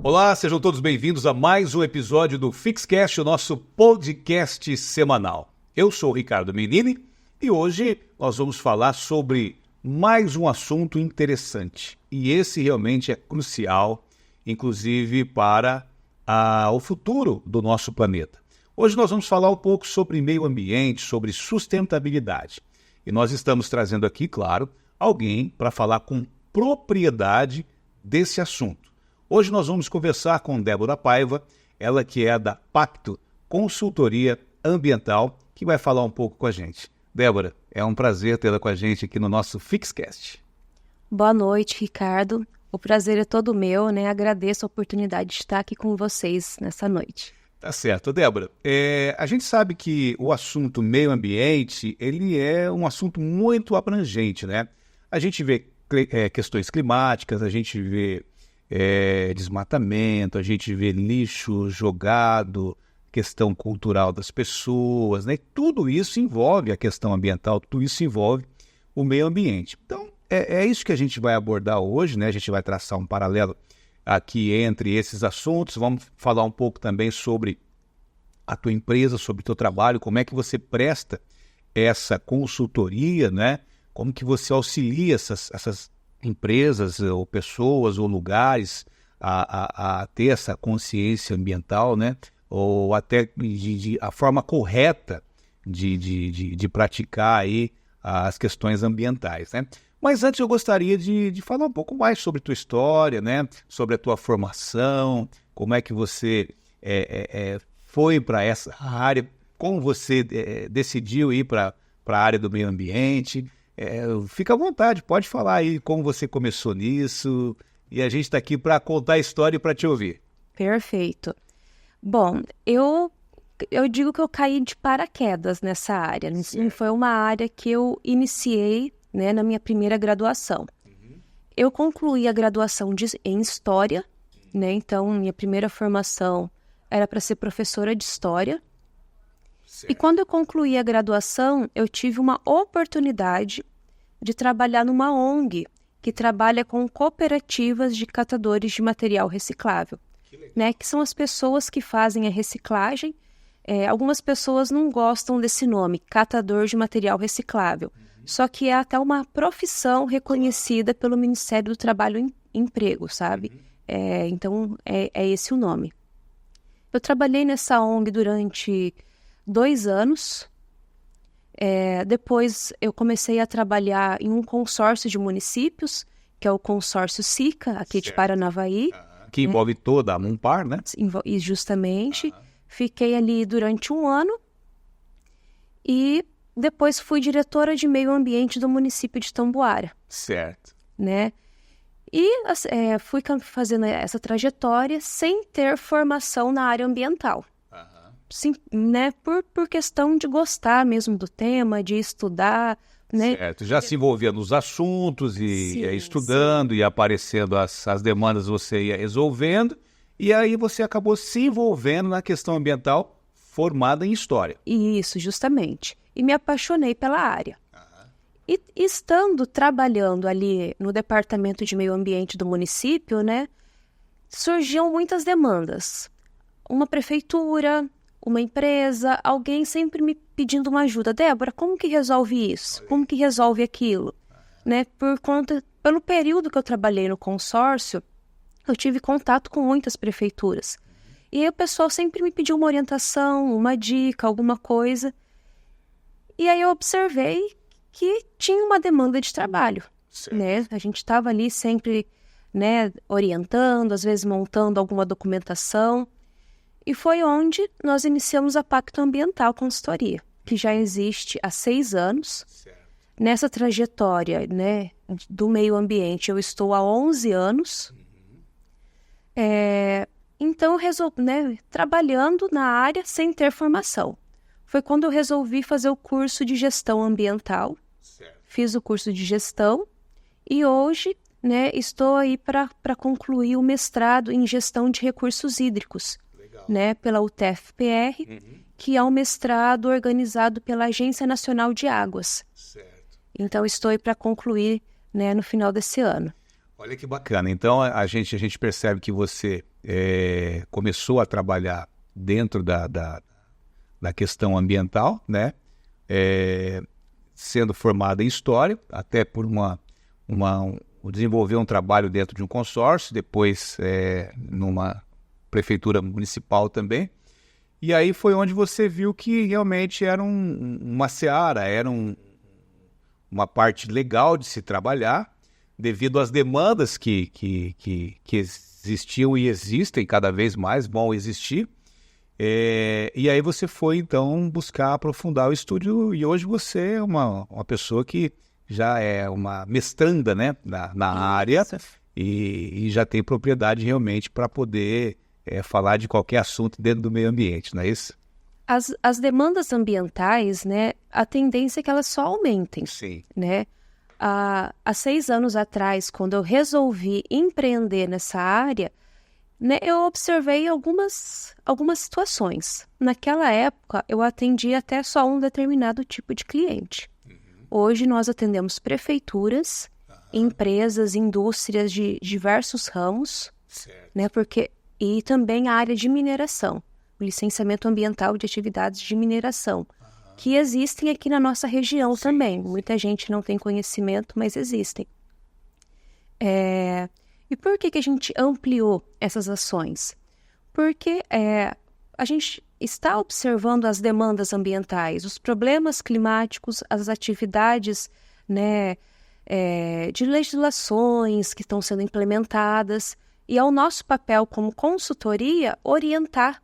Olá, sejam todos bem-vindos a mais um episódio do Fixcast, o nosso podcast semanal. Eu sou o Ricardo Menini e hoje nós vamos falar sobre mais um assunto interessante. E esse realmente é crucial, inclusive para o futuro do nosso planeta. Hoje nós vamos falar um pouco sobre meio ambiente, sobre sustentabilidade. E nós estamos trazendo aqui, claro, alguém para falar com propriedade desse assunto. Hoje nós vamos conversar com Débora Paiva, ela que é da Pacto Consultoria Ambiental, que vai falar um pouco com a gente. Débora, é um prazer tê-la com a gente aqui no nosso Fixcast. Boa noite, Ricardo. O prazer é todo meu, né? Agradeço a oportunidade de estar aqui com vocês nessa noite. Tá certo. Débora, a gente sabe que o assunto meio ambiente, ele é um assunto muito abrangente, né? A gente vê questões climáticas, a gente vê desmatamento, a gente vê lixo jogado, questão cultural das pessoas, né? Tudo isso envolve a questão ambiental, tudo isso envolve o meio ambiente. Então, é isso que a gente vai abordar hoje, né? A gente vai traçar um paralelo aqui entre esses assuntos, vamos falar um pouco também sobre a tua empresa, sobre o teu trabalho, como é que você presta essa consultoria, né? Como que você auxilia essas empresas ou pessoas ou lugares a ter essa consciência ambiental, né? Ou até a forma correta de praticar aí as questões ambientais, né? Mas antes eu gostaria de falar um pouco mais sobre a tua história, né? Sobre a tua formação, como é que você foi para essa área, como você decidiu ir para a área do meio ambiente. Fica à vontade, pode falar aí como você começou nisso, e a gente está aqui para contar a história e para te ouvir. Perfeito. Bom, eu digo que eu caí de paraquedas nessa área. Não foi uma área que eu iniciei, né, na minha primeira graduação. Eu concluí a graduação em História, né? Então minha primeira formação era para ser professora de História. E quando eu concluí a graduação, eu tive uma oportunidade de trabalhar numa ONG que trabalha com cooperativas de catadores de material reciclável, né? Que são as pessoas que fazem a reciclagem. Algumas pessoas não gostam desse nome, catador de material reciclável, só que é até uma profissão reconhecida pelo Ministério do Trabalho e Emprego, sabe? Então, é esse o nome. Eu trabalhei nessa ONG durante 2 anos. Depois eu comecei a trabalhar em um consórcio de municípios, que é o consórcio SICA, aqui de Paranavaí. Que envolve toda a Munpar, né? E justamente. Fiquei ali durante 1 ano e depois fui diretora de meio ambiente do município de Tamboara. Certo. Né? E fui fazendo essa trajetória sem ter formação na área ambiental. Sim, né? Por questão de gostar mesmo do tema, de estudar, né? Certo, já se envolvia nos assuntos e ia estudando, ia aparecendo as demandas, você ia resolvendo, e aí você acabou se envolvendo na questão ambiental formada em História. Isso, justamente. E me apaixonei pela área. E estando trabalhando ali no departamento de meio ambiente do município, né? Surgiam muitas demandas. Uma prefeitura, uma empresa, alguém sempre me pedindo uma ajuda. Débora, como que resolve isso? Como que resolve aquilo? Né? Pelo período que eu trabalhei no consórcio, eu tive contato com muitas prefeituras. E aí o pessoal sempre me pediu uma orientação, uma dica, alguma coisa. E aí eu observei que tinha uma demanda de trabalho. Né? A gente estava ali sempre, né, orientando, às vezes montando alguma documentação. E foi onde nós iniciamos a Pacto Ambiental Consultoria, que já existe há 6 anos. Certo. Nessa trajetória, né, do meio ambiente, eu estou há 11 anos. Então, trabalhando na área sem ter formação. Foi quando eu resolvi fazer o curso de gestão ambiental. Certo. Fiz o curso de gestão e hoje, né, estou aí para concluir o mestrado em gestão de recursos hídricos. Né, pela UTFPR, que é um mestrado organizado pela Agência Nacional de Águas. Certo. Então, estou aí para concluir, né, no final desse ano. Olha que bacana. Então, a gente percebe que você começou a trabalhar dentro da questão ambiental, né? Sendo formada em História, até por desenvolver um trabalho dentro de um consórcio, depois numa prefeitura municipal também. E aí foi onde você viu que realmente era uma seara, era uma parte legal de se trabalhar, devido às demandas que existiam e existem cada vez mais, vão existir. E aí você foi, então, buscar aprofundar o estudo, e hoje você é uma pessoa que já é uma mestranda, né, na área, e já tem propriedade realmente para poder falar de qualquer assunto dentro do meio ambiente, não é isso? As demandas ambientais, né, a tendência é que elas só aumentem. Sim. Né? Há 6 anos atrás, quando eu resolvi empreender nessa área, né, eu observei algumas situações. Naquela época, eu atendia até só um determinado tipo de cliente. Hoje, nós atendemos prefeituras, empresas, indústrias de diversos ramos, né, e também a área de mineração, o licenciamento ambiental de atividades de mineração, que existem aqui na nossa região também. Muita gente não tem conhecimento, mas existem. E por que a gente ampliou essas ações? Porque a gente está observando as demandas ambientais, os problemas climáticos, as atividades, né, de legislações que estão sendo implementadas, e é o nosso papel como consultoria orientar,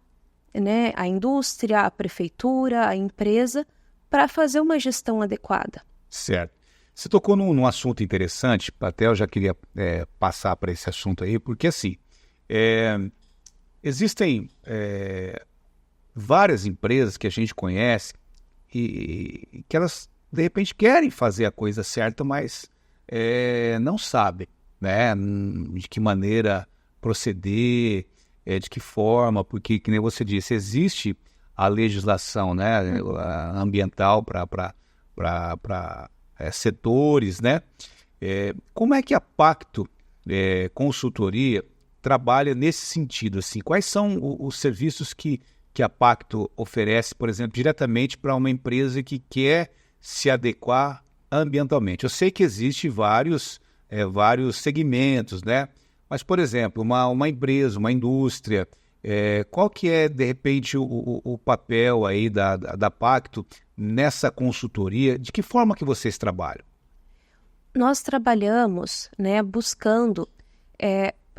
né, a indústria, a prefeitura, a empresa, para fazer uma gestão adequada. Certo. Você tocou num assunto interessante, até eu já queria passar para esse assunto aí, porque assim, existem várias empresas que a gente conhece e que elas, de repente, querem fazer a coisa certa, mas não sabem, né, de que maneira proceder, de que forma, porque, que nem você disse, existe a legislação, né, ambiental para setores, né? Como é que a Pacto Consultoria trabalha nesse sentido? Assim? Quais são os serviços que a Pacto oferece, por exemplo, diretamente para uma empresa que quer se adequar ambientalmente? Eu sei que existem vários segmentos, né? Mas, por exemplo, uma empresa, uma indústria, qual que é, de repente, o papel aí da Pacto nessa consultoria? De que forma que vocês trabalham? Nós trabalhamos, né, buscando,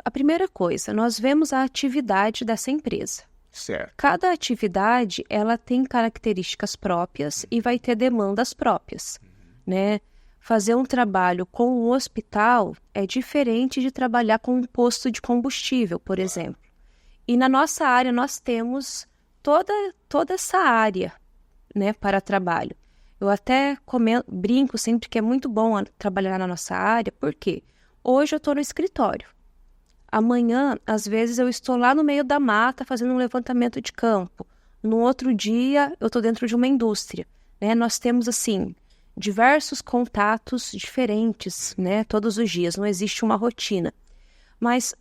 a primeira coisa, nós vemos a atividade dessa empresa. Certo. Cada atividade, ela tem características próprias e vai ter demandas próprias, né? Fazer um trabalho com um hospital é diferente de trabalhar com um posto de combustível, por exemplo. E na nossa área, nós temos toda essa área, né, para trabalho. Eu até brinco sempre que é muito bom trabalhar na nossa área, porque hoje eu estou no escritório. Amanhã, às vezes, eu estou lá no meio da mata fazendo um levantamento de campo. No outro dia, eu estou dentro de uma indústria, né? Nós temos, assim, diversos contatos diferentes, né, todos os dias. Não existe uma rotina. Mas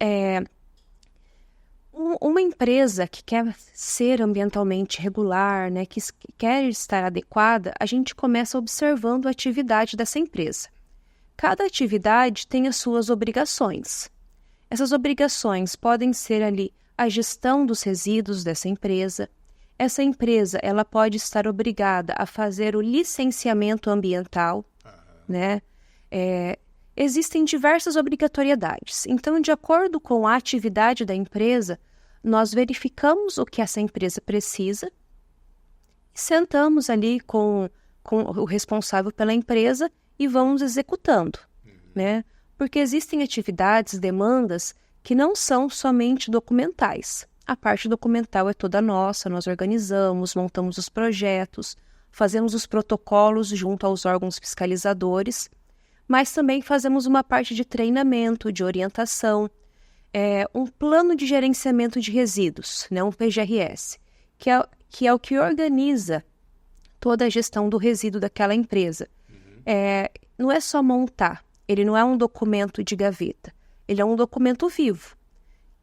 uma empresa que quer ser ambientalmente regular, né, que quer estar adequada, a gente começa observando a atividade dessa empresa. Cada atividade tem as suas obrigações. Essas obrigações podem ser ali a gestão dos resíduos dessa empresa. Essa empresa, ela pode estar obrigada a fazer o licenciamento ambiental, né? Existem diversas obrigatoriedades. Então, de acordo com a atividade da empresa, nós verificamos o que essa empresa precisa e sentamos ali com o responsável pela empresa e vamos executando, né? Porque existem atividades, demandas, que não são somente documentais. A parte documental é toda nossa, nós organizamos, montamos os projetos, fazemos os protocolos junto aos órgãos fiscalizadores, mas também fazemos uma parte de treinamento, de orientação, um plano de gerenciamento de resíduos, né, um PGRS, que é o que organiza toda a gestão do resíduo daquela empresa. Não é só montar, ele não é um documento de gaveta. ele é um documento vivo,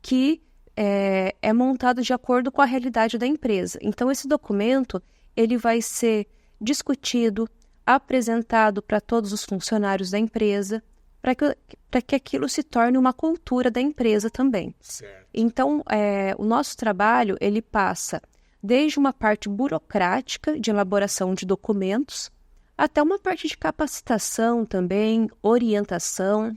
que é montado de acordo com a realidade da empresa. Então, esse documento, ele vai ser discutido, apresentado para todos os funcionários da empresa, para que aquilo se torne uma cultura da empresa também. Certo. Então, o nosso trabalho, ele passa desde uma parte burocrática de elaboração de documentos, até uma parte de capacitação também, orientação.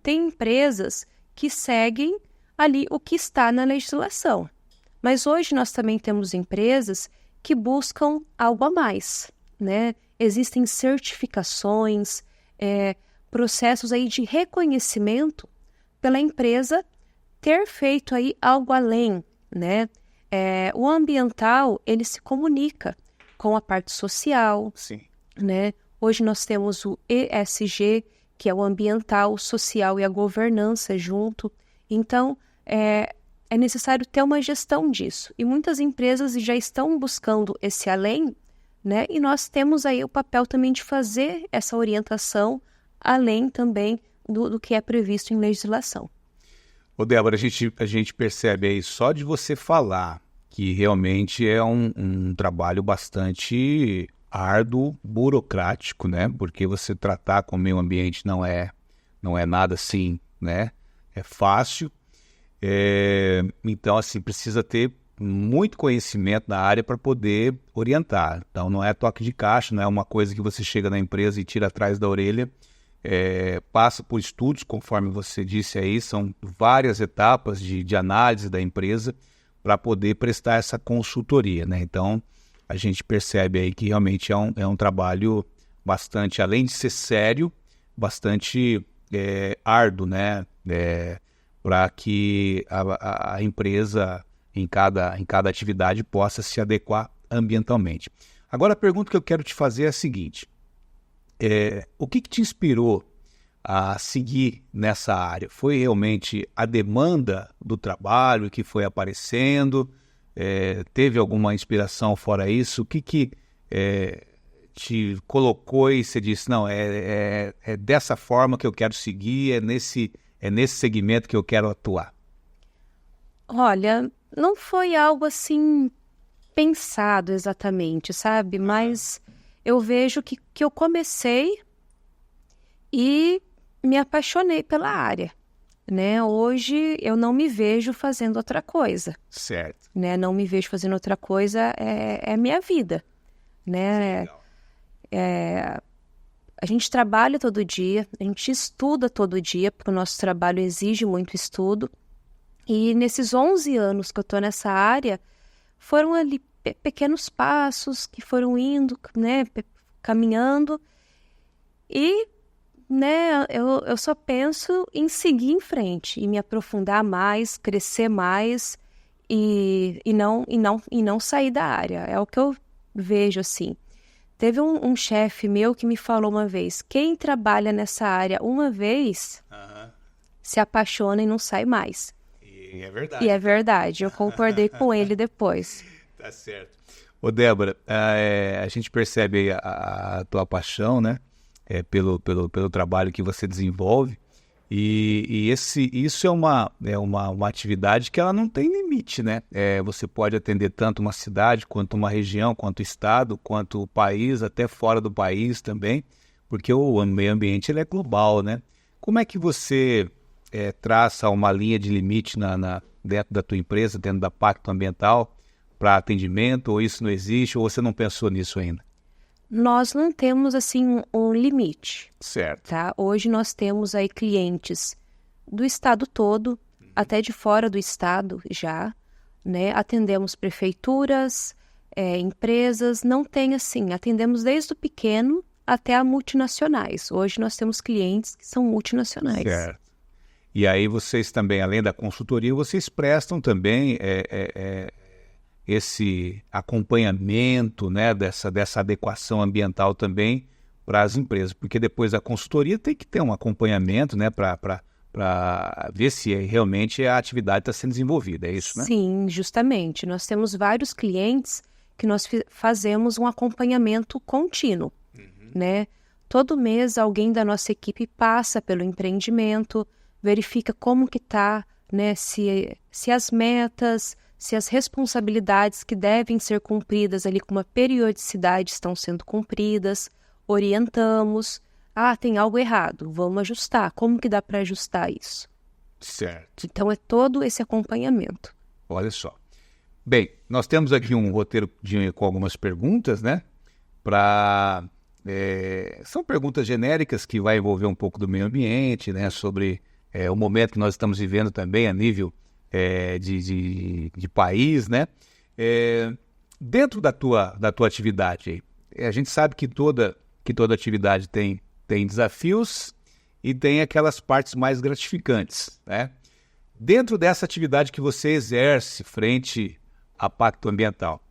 Tem empresas que seguem ali o que está na legislação. Mas hoje nós também temos empresas que buscam algo a mais, né? Existem certificações, processos aí de reconhecimento pela empresa ter feito aí algo além, né? O ambiental, ele se comunica com a parte social, Sim. né? Hoje nós temos o ESG, que é o ambiental, social e a governança junto. Então, é necessário ter uma gestão disso. E muitas empresas já estão buscando esse além, né? E nós temos aí o papel também de fazer essa orientação, além também do que é previsto em legislação. Ô, Débora, a gente percebe aí só de você falar que realmente é um trabalho bastante árduo, burocrático, né? Porque você tratar com o meio ambiente não é nada assim, né? É fácil. Então, assim, precisa ter muito conhecimento na área para poder orientar. Então, não é toque de caixa, não é uma coisa que você chega na empresa e tira atrás da orelha. Passa por estudos, conforme você disse aí, são várias etapas de análise da empresa para poder prestar essa consultoria, né? Então, a gente percebe aí que realmente é um trabalho bastante, além de ser sério, bastante árduo, né? Para que a empresa, em cada atividade, possa se adequar ambientalmente. Agora, a pergunta que eu quero te fazer é a seguinte: o que te inspirou a seguir nessa área? Foi realmente a demanda do trabalho que foi aparecendo? Teve alguma inspiração fora isso? O que te colocou e você disse, não, é dessa forma que eu quero seguir, é nesse segmento que eu quero atuar? Olha, não foi algo assim pensado exatamente, sabe? Mas eu vejo que eu comecei e me apaixonei pela área, né? Hoje eu não me vejo fazendo outra coisa. Certo. Né? Não me vejo fazendo outra coisa, é minha vida, né? A gente trabalha todo dia, a gente estuda todo dia, porque o nosso trabalho exige muito estudo. E nesses 11 anos que eu estou nessa área, foram ali pequenos passos que foram indo, né, caminhando. E, né, eu só penso em seguir em frente, e me aprofundar mais, crescer mais e não sair da área. É o que eu vejo, assim. Teve um chefe meu que me falou uma vez, quem trabalha nessa área uma vez, se apaixona e não sai mais. E é verdade. E é verdade, eu concordei com ele depois. Tá certo. Ô, Débora, a gente percebe aí a tua paixão, né? Pelo trabalho que você desenvolve. E isso é uma atividade que ela não tem limite, né? Você pode atender tanto uma cidade, quanto uma região, quanto o estado, quanto o país, até fora do país também, porque o meio ambiente ele é global, né? Como é que você traça uma linha de limite dentro da tua empresa, dentro da Pacto Ambiental, para atendimento, ou isso não existe, ou você não pensou nisso ainda? Nós não temos, assim, um limite. Certo. Tá? Hoje nós temos aí clientes do estado todo, até de fora do estado já, né? Atendemos prefeituras, empresas, não tem assim, atendemos desde o pequeno até a multinacionais. Hoje nós temos clientes que são multinacionais. Certo. E aí vocês também, além da consultoria, vocês prestam também esse acompanhamento, né, dessa adequação ambiental também para as empresas, porque depois da consultoria tem que ter um acompanhamento, né, para ver se realmente a atividade está sendo desenvolvida, é isso, né? Sim, justamente. Nós temos vários clientes que nós fazemos um acompanhamento contínuo, né? todo mês alguém da nossa equipe passa pelo empreendimento, verifica como que está, né, se as metas, se as responsabilidades que devem ser cumpridas ali com uma periodicidade estão sendo cumpridas, orientamos. Tem algo errado, vamos ajustar. Como que dá para ajustar isso? Certo. Então, é todo esse acompanhamento. Olha só. Bem, nós temos aqui um roteiro com algumas perguntas, né? São perguntas genéricas que vai envolver um pouco do meio ambiente, né? Sobre o momento que nós estamos vivendo também a nível de país, né? Dentro da tua atividade, a gente sabe que toda atividade tem desafios e tem aquelas partes mais gratificantes, né? Dentro dessa atividade que você exerce frente a pacto ambiental,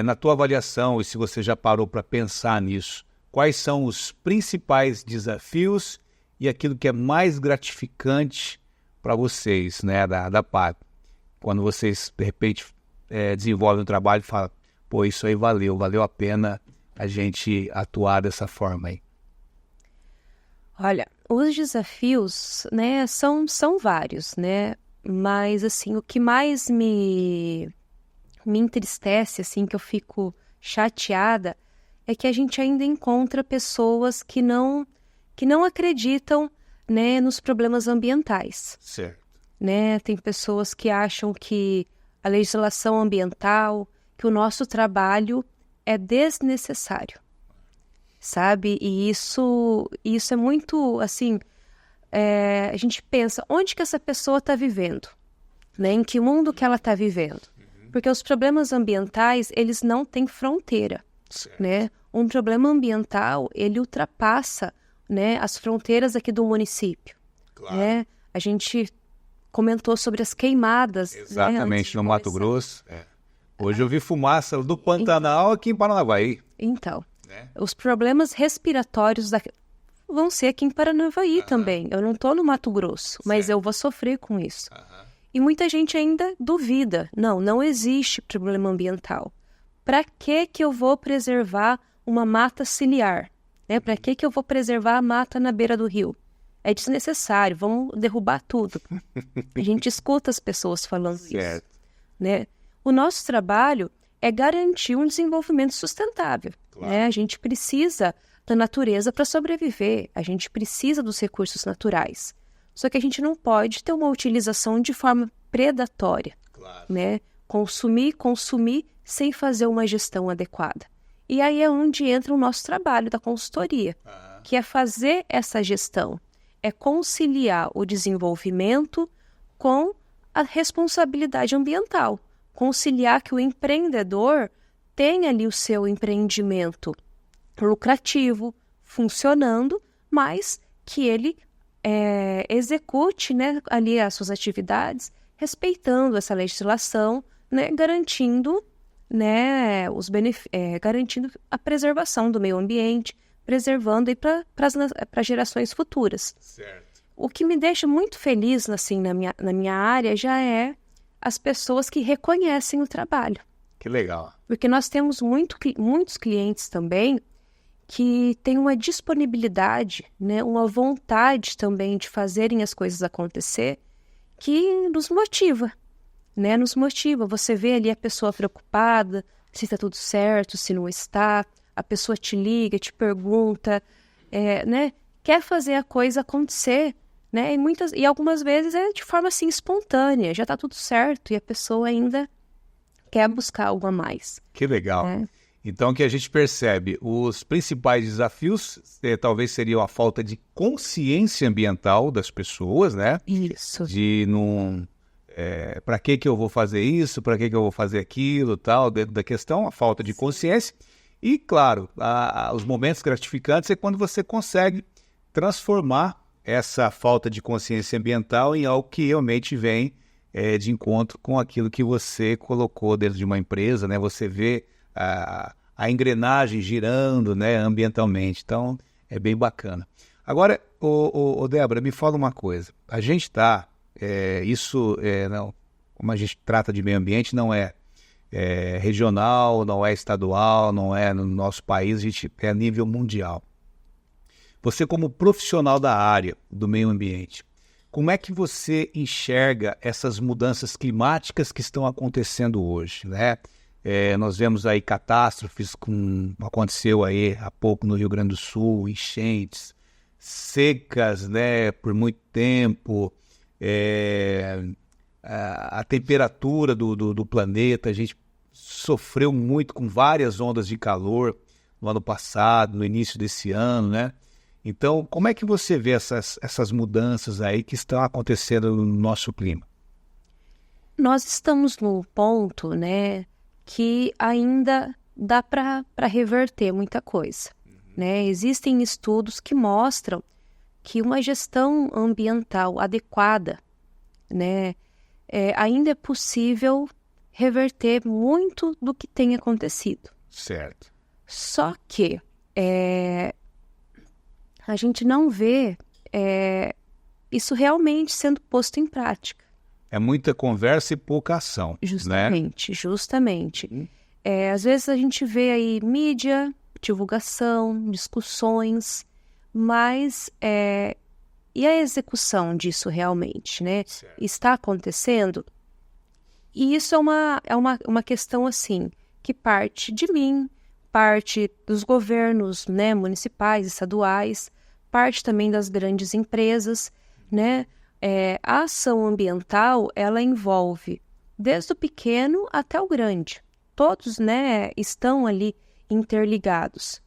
na tua avaliação, e se você já parou para pensar nisso, quais são os principais desafios e aquilo que é mais gratificante para vocês, né, da pacto? Quando vocês, de repente, desenvolvem um trabalho e falam, pô, isso aí valeu a pena a gente atuar dessa forma aí. Olha, os desafios, né, são vários, né? Mas, assim, o que mais me entristece, assim, que eu fico chateada, é que a gente ainda encontra pessoas que não acreditam, né, nos problemas ambientais. Certo. Né? Tem pessoas que acham que a legislação ambiental, que o nosso trabalho é desnecessário, sabe? E isso é muito, assim, a gente pensa, onde que essa pessoa está vivendo? Né? Em que mundo que ela está vivendo? Porque os problemas ambientais, eles não têm fronteira, né? Um problema ambiental, ele ultrapassa, né, as fronteiras aqui do município. Claro. Né? A gente comentou sobre as queimadas. Exatamente, né, no Mato Grosso. Hoje eu vi fumaça do Pantanal aqui em Paranavaí. Então, os problemas respiratórios vão ser aqui em Paranavaí também. Eu não estou no Mato Grosso, mas eu vou sofrer com isso. E muita gente ainda duvida. Não existe problema ambiental. Para que eu vou preservar uma mata ciliar? Né? Para que eu vou preservar a mata na beira do rio? É desnecessário, vamos derrubar tudo. A gente escuta as pessoas falando isso. Né? O nosso trabalho é garantir um desenvolvimento sustentável. Claro. Né? A gente precisa da natureza para sobreviver, a gente precisa dos recursos naturais. Só que a gente não pode ter uma utilização de forma predatória. Claro. Né? Consumir sem fazer uma gestão adequada. E aí é onde entra o nosso trabalho da consultoria, que é fazer essa gestão, é conciliar o desenvolvimento com a responsabilidade ambiental, conciliar que o empreendedor tenha ali o seu empreendimento lucrativo, funcionando, mas que ele execute, né, ali as suas atividades, respeitando essa legislação, né, garantindo, né, garantindo a preservação do meio ambiente, preservando para gerações futuras. Certo. O que me deixa muito feliz, assim, na minha área já é as pessoas que reconhecem o trabalho. Que legal. Porque nós temos muitos clientes também que têm uma disponibilidade, né, uma vontade também de fazerem as coisas acontecer, que nos motiva. Né, nos motiva. Você vê ali a pessoa preocupada, se está tudo certo, se não está, a pessoa te liga, te pergunta, né, quer fazer a coisa acontecer, né, e algumas vezes é de forma assim espontânea, já está tudo certo e a pessoa ainda quer buscar algo a mais. Que legal. Então, o que a gente percebe, os principais desafios talvez seriam a falta de consciência ambiental das pessoas, né? Isso. De não... para que eu vou fazer isso, para que eu vou fazer aquilo, tal, dentro da questão, a falta de consciência. E, claro, os momentos gratificantes é quando você consegue transformar essa falta de consciência ambiental em algo que realmente vem de encontro com aquilo que você colocou dentro de uma empresa, né? Você vê a engrenagem girando, né, ambientalmente. Então, é bem bacana. Agora, Débora, me fala uma coisa. A gente está... não, como a gente trata de meio ambiente, não é regional, não é estadual, não é no nosso país, a gente é a nível mundial. Você como profissional da área do meio ambiente, como é que você enxerga essas mudanças climáticas que estão acontecendo hoje, né? Nós vemos aí catástrofes, aconteceu aí há pouco no Rio Grande do Sul, enchentes, secas, né, por muito tempo, a temperatura do planeta, a gente sofreu muito com várias ondas de calor no ano passado, no início desse ano, né? Então, como é que você vê essas mudanças aí que estão acontecendo no nosso clima? Nós estamos no ponto, né, que ainda dá para reverter muita coisa, né? Existem estudos que mostram que uma gestão ambiental adequada, né, ainda é possível reverter muito do que tem acontecido. Certo. Só que a gente não vê isso realmente sendo posto em prática. É muita conversa e pouca ação, Justamente, né? justamente. Às vezes a gente vê aí mídia, divulgação, discussões, mas e a execução disso realmente, né? Certo. Está acontecendo? E isso é uma questão, assim, que parte de mim, parte dos governos, né, municipais, estaduais, parte também das grandes empresas, né? A ação ambiental, ela envolve desde o pequeno até o grande. Todos, né, estão ali interligados.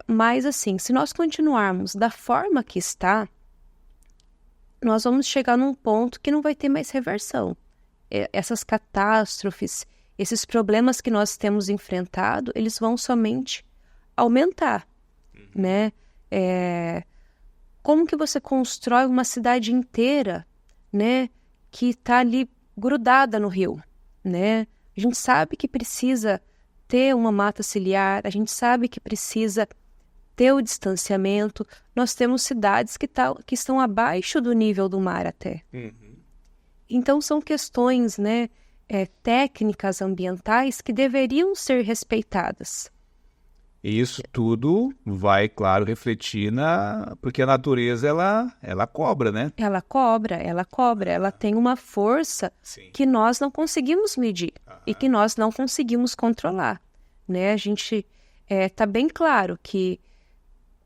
Mas, assim, se nós continuarmos da forma que está, nós vamos chegar num ponto que não vai ter mais reversão. Essas catástrofes, esses problemas que nós temos enfrentado, eles vão somente aumentar, né? Como que você constrói uma cidade inteira, né, que está ali grudada no rio, né? A gente sabe que precisa ter uma mata ciliar, a gente sabe que precisa ter o distanciamento. Nós temos cidades que estão abaixo do nível do mar até. Então, são questões, né, técnicas ambientais que deveriam ser respeitadas. E isso tudo vai, claro, refletir porque a natureza, ela cobra, né? Ela cobra, ela tem uma força que nós não conseguimos medir e que nós não conseguimos controlar, né? A gente tá bem claro que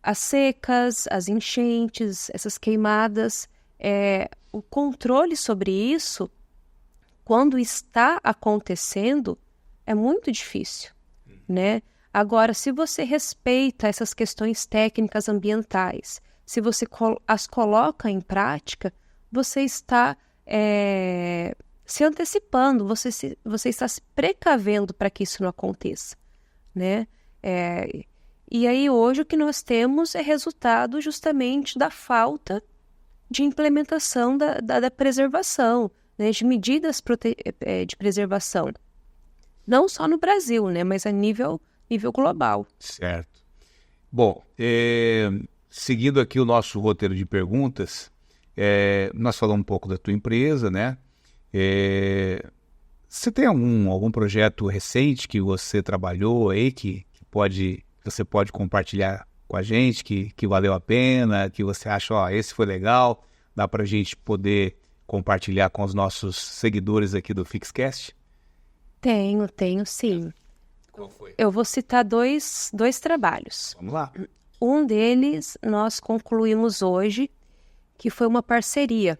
as secas, as enchentes, essas queimadas, o controle sobre isso, quando está acontecendo, é muito difícil, né? Agora, se você respeita essas questões técnicas ambientais, se você as coloca em prática, você está se antecipando, você está se precavendo para que isso não aconteça, né? E aí, hoje, o que nós temos é resultado justamente da falta de implementação da preservação, né? De medidas de preservação. Não só no Brasil, né? Mas a nível global. Certo. Bom, seguindo aqui o nosso roteiro de perguntas, nós falamos um pouco da tua empresa, né? Você tem algum projeto recente que você trabalhou aí que você pode compartilhar com a gente, que valeu a pena, que você acha, esse foi legal, dá para a gente poder compartilhar com os nossos seguidores aqui do Fixcast? Tenho sim. Qual foi? Eu vou citar dois trabalhos. Vamos lá. Um deles nós concluímos hoje, que foi uma parceria,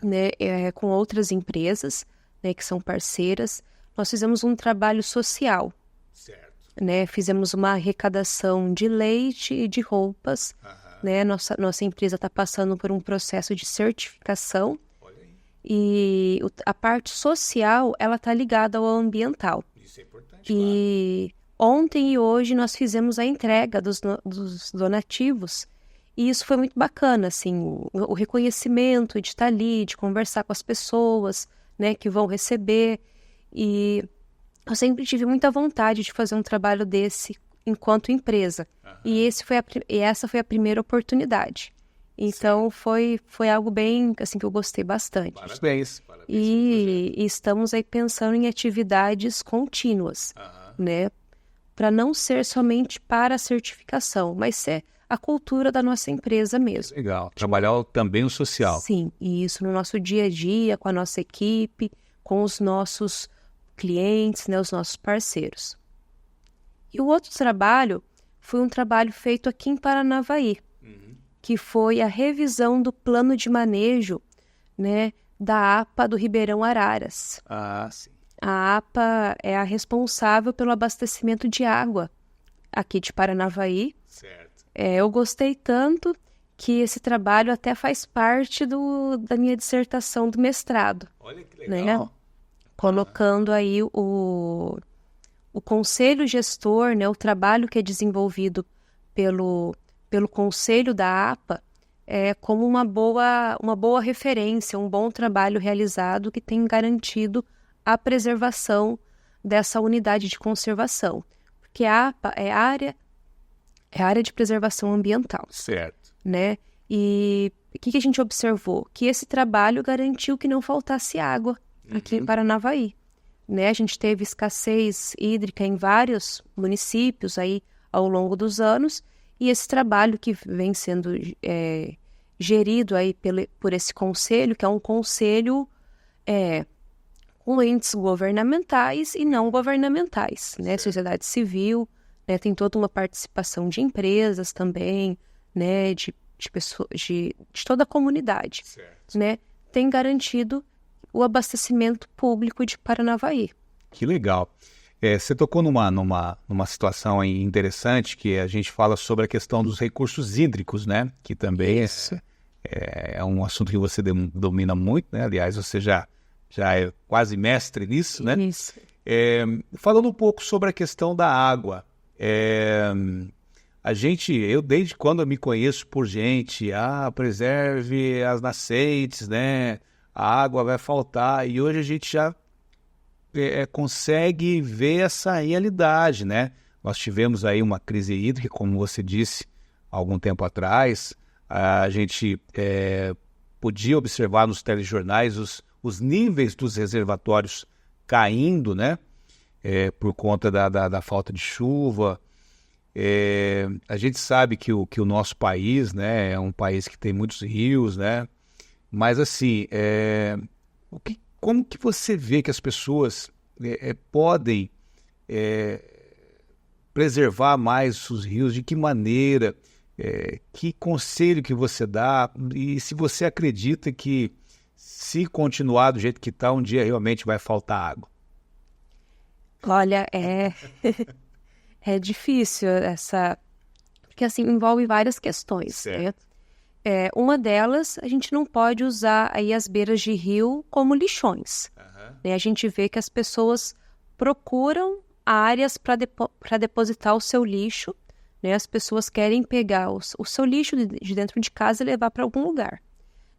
né, com outras empresas, né, que são parceiras. Nós fizemos um trabalho social. Certo. Né, fizemos uma arrecadação de leite e de roupas. Né, nossa empresa está passando por um processo de certificação. Olha aí. E a parte social, ela está ligada ao ambiental. Isso é importante. E ontem e hoje nós fizemos a entrega dos donativos e isso foi muito bacana, assim, o reconhecimento de estar ali, de conversar com as pessoas, né, que vão receber. E eu sempre tive muita vontade de fazer um trabalho desse enquanto empresa. E essa foi a primeira oportunidade. Então foi algo bem, assim, que eu gostei bastante. Parabéns. E estamos aí pensando em atividades contínuas, né? Para não ser somente para a certificação, mas ser a cultura da nossa empresa mesmo. Legal. Trabalhar também o social. Sim, e isso no nosso dia a dia, com a nossa equipe, com os nossos clientes, né, os nossos parceiros. E o outro trabalho foi um trabalho feito aqui em Paranavaí, que foi a revisão do plano de manejo, né, da APA do Ribeirão Araras. Ah, sim. A APA é a responsável pelo abastecimento de água aqui de Paranavaí. Certo. Eu gostei tanto que esse trabalho até faz parte da minha dissertação do mestrado. Olha que Né? legal. Colocando aí o conselho gestor, né, o trabalho que é desenvolvido pelo conselho da APA, como uma boa referência, um bom trabalho realizado que tem garantido a preservação dessa unidade de conservação. Porque a APA é área de preservação ambiental. Certo. Né? E o que a gente observou? Que esse trabalho garantiu que não faltasse água aqui em Paranavaí. Né? A gente teve escassez hídrica em vários municípios aí ao longo dos anos, e esse trabalho que vem sendo gerido aí por esse conselho, que é um conselho com entes governamentais e não governamentais, né? Sociedade civil, né? Tem toda uma participação de empresas também, né? De pessoas, de toda a comunidade, Certo. né? Tem garantido o abastecimento público de Paranavaí. Que legal. Você tocou numa situação aí interessante, que a gente fala sobre a questão dos recursos hídricos, né? Que também é um assunto que você domina muito, né? Aliás, você já é quase mestre nisso, né? Isso. Falando um pouco sobre a questão da água. Eu desde quando eu me conheço por gente, preserve as nascentes, né? A água vai faltar, e hoje a gente já consegue ver essa realidade, né? Nós tivemos aí uma crise hídrica, como você disse, há algum tempo atrás. A gente podia observar nos telejornais os níveis dos reservatórios caindo, né? Por conta da falta de chuva. A gente sabe que o nosso país, né, é um país que tem muitos rios, né? Mas assim, como que você vê que as pessoas podem preservar mais os rios? De que maneira? Que conselho que você dá? E se você acredita que, se continuar do jeito que está, um dia realmente vai faltar água? Olha, é difícil porque assim, envolve várias questões, Certo. né? Uma delas, a gente não pode usar aí as beiras de rio como lixões. Né? A gente vê que as pessoas procuram áreas para depositar o seu lixo, né? As pessoas querem pegar o seu lixo de dentro de casa e levar para algum lugar.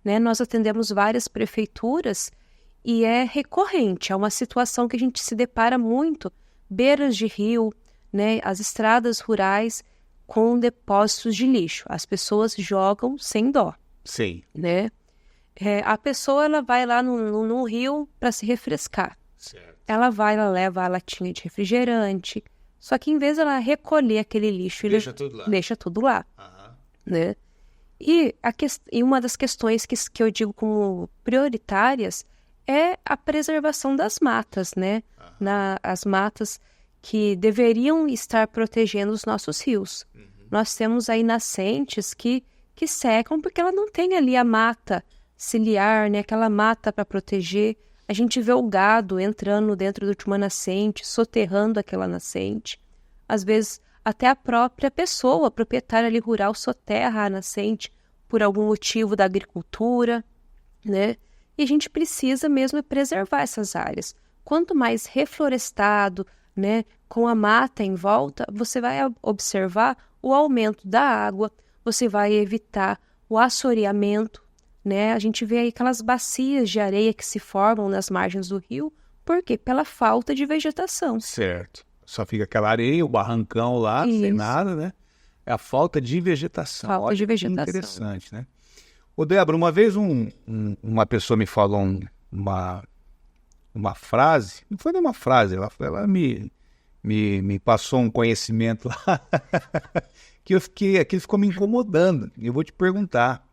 Né? Nós atendemos várias prefeituras e é recorrente, é uma situação que a gente se depara muito, beiras de rio, né? As estradas rurais com depósitos de lixo. As pessoas jogam sem dó. Sim. Né? A pessoa ela vai lá num rio para se refrescar. Certo. Ela leva a latinha de refrigerante, só que em vez de ela recolher aquele lixo, deixa tudo lá. Né? E uma das questões que eu digo como prioritárias é a preservação das matas, né? As matas que deveriam estar protegendo os nossos rios. Nós temos aí nascentes que secam porque ela não tem ali a mata ciliar, né? Aquela mata para proteger. A gente vê o gado entrando dentro de uma nascente, soterrando aquela nascente. Às vezes, até a própria pessoa, a proprietária ali rural, soterra a nascente por algum motivo da agricultura, né? E a gente precisa mesmo preservar essas áreas. Quanto mais reflorestado, né, com a mata em volta, você vai observar o aumento da água, você vai evitar o assoreamento, né? A gente vê aí aquelas bacias de areia que se formam nas margens do rio, por quê? Pela falta de vegetação. Certo. Só fica aquela areia, o barrancão lá, sem nada, né? É a falta de vegetação. Falta de vegetação. Interessante, né? Ô, Débora, uma vez uma pessoa me falou uma frase, não foi nem uma frase, ela me passou um conhecimento lá aquilo ficou me incomodando. E eu vou te perguntar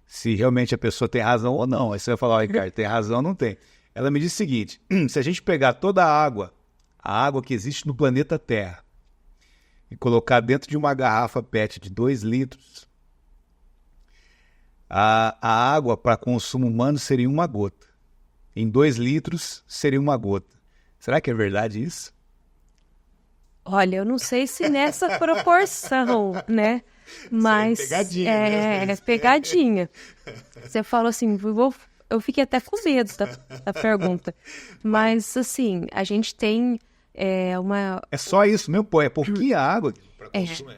se realmente a pessoa tem razão ou não. Aí você vai falar, Ricardo, tem razão ou não tem? Ela me disse o seguinte, se a gente pegar toda a água que existe no planeta Terra, e colocar dentro de uma garrafa PET de 2 litros, a água para consumo humano seria uma gota. Em 2 litros seria uma gota. Será que é verdade isso? Olha, eu não sei se nessa proporção, né? Mas isso é pegadinha, né? é pegadinha. Você falou assim, eu fiquei até com medo da pergunta. Mas, assim, a gente tem uma... É só isso mesmo, pô, é pouquinha água para consumo.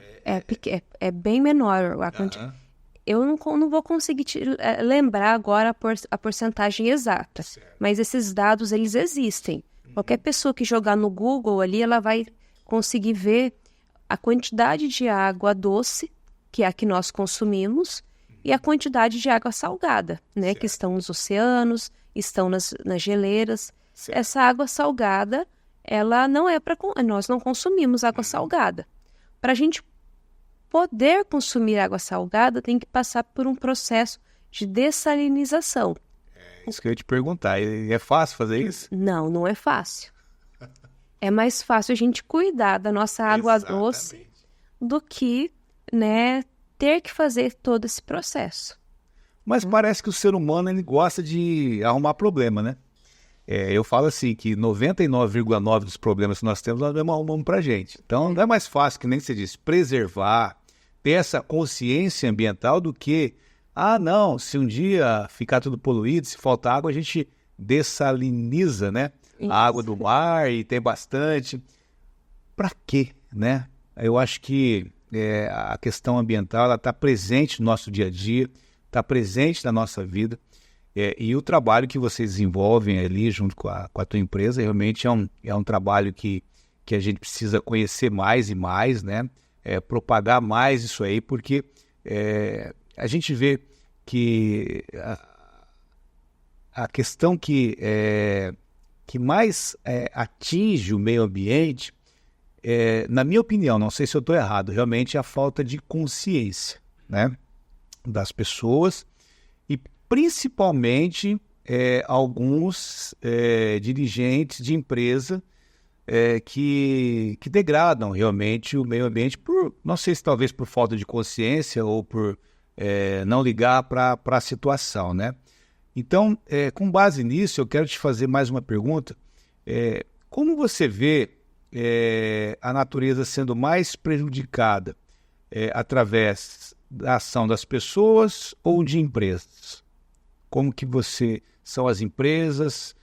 É bem menor a quantidade. Eu não vou conseguir lembrar agora a porcentagem exata, mas esses dados, eles existem. Qualquer pessoa que jogar no Google ali, ela vai conseguir ver a quantidade de água doce, que é a que nós consumimos, e a quantidade de água salgada, né, que estão nos oceanos, estão nas geleiras. Essa água salgada, ela não é para... Nós não consumimos água salgada. Para a gente poder consumir água salgada, tem que passar por um processo de dessalinização. É isso que eu ia te perguntar. E é fácil fazer isso? Não é fácil. É mais fácil a gente cuidar da nossa água doce do que, né, ter que fazer todo esse processo. Mas parece que o ser humano ele gosta de arrumar problema, né? Eu falo assim que 99,9% dos problemas que nós temos, nós mesmo arrumamos pra gente. Então não é mais fácil, que nem você disse, preservar, ter essa consciência ambiental do que, não, se um dia ficar tudo poluído, se faltar água, a gente dessaliniza, né? Isso. A água do mar e tem bastante. Para quê, né? Eu acho que a questão ambiental ela está presente no nosso dia a dia, está presente na nossa vida. E o trabalho que vocês desenvolvem ali junto com a tua empresa realmente é um trabalho que a gente precisa conhecer mais e mais, né? Propagar mais isso aí, porque a gente vê que a questão que mais atinge o meio ambiente, na minha opinião, não sei se eu estou errado, realmente é a falta de consciência, né, das pessoas e principalmente alguns dirigentes de empresa que degradam realmente o meio ambiente não sei se talvez por falta de consciência ou por não ligar para a situação, né? Então, com base nisso, eu quero te fazer mais uma pergunta. Como você vê a natureza sendo mais prejudicada através da ação das pessoas ou de empresas? Como que são as empresas